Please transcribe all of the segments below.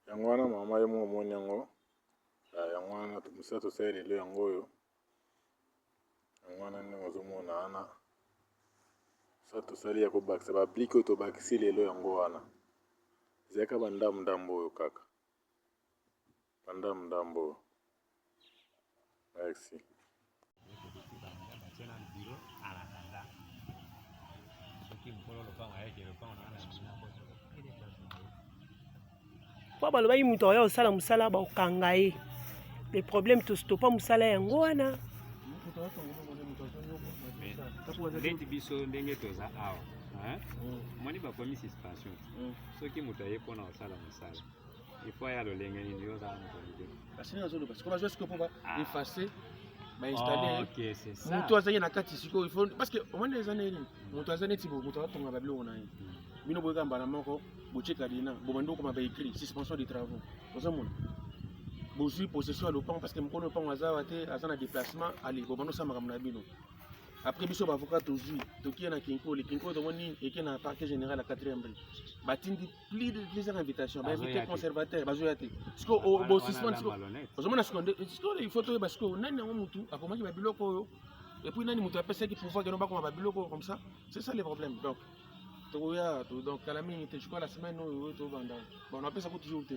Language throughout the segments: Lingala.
yango wana mama ye mo omoni yango yango wana mosa tosali lelo yango oyo yango wana ndenge ozomona wana mosa tosali ya kobakisa bablike oyo tobakisi lelo yango wana ezalaka bandambu oyo kaka bandambu oyo. Merci. Po balobaki mutu oya osala musala bakokanga ye le problème tostopa musala yango wana ndeti biso ndenge toza awa moni bakomi suspension soki moto aye mpona kosala mosala ifo aya lolenge nini yo ozala effacer installer mutu azali na kati sikoyo ifo parce que omoni eza nini mutu aza neti moto atonga babiloko na ye bino boyekamba na moko botyeka dina bobandi okoma baécrit suspension de travaux ozomona bozwi possession ya lopango parce que mokolo lopango aza awa te aza na déplacement ale bobandi osala makambo na bino après biso baavocat tozwi tokie na kinkoli kinkoli tomoni eke na parquet général à 4e rue batindi plusieurs invitations bainvité conservateur bazoya te sikoyo bosuspend sikoyo ozomona sikoyo il faut toyeba sikoyo nani yango mutu akomaki babiloko oyo et puis nani mutu apesaki pouvoir keno bakoma babiloko oyo comme ça c'est ça le problème donc tokoya donc kala mingi te je crois la semaine oyo tobanda bon apesako toujours te.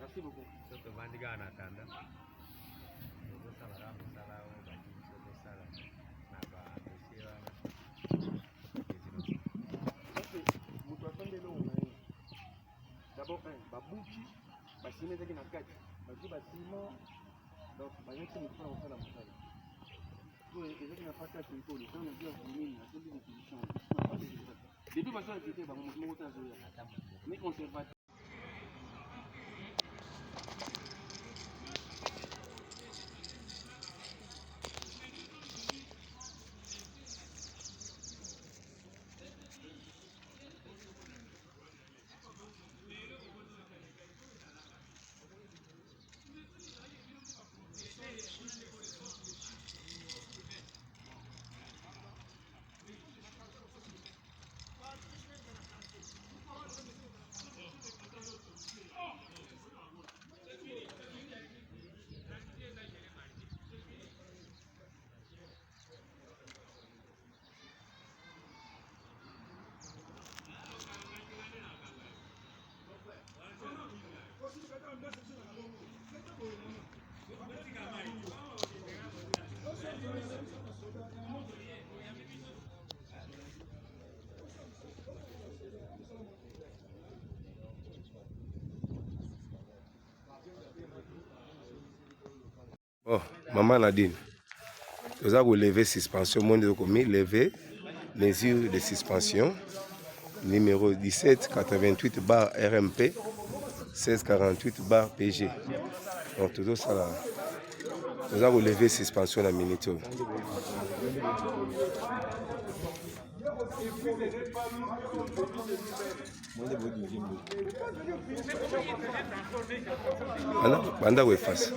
Merci beaucoup. D'abord, babouchi, basime ezaki na kati, bazwi basimo, donc bayaki mokona kosala mosala. Ezaki na pata ya kinkoli, ntango nazwi ya komini, asembi requisition. Depuis bazo ajete bango moto moko te azoya. Mais conservateur. Oh, maman Nadine, vous avez levé suspension, mon commis, levé mesure de suspension, numéro 1788 bar RMP, 1648 bar PG. Donc tout ça là, vous avez levé suspension à minute. Banda we face.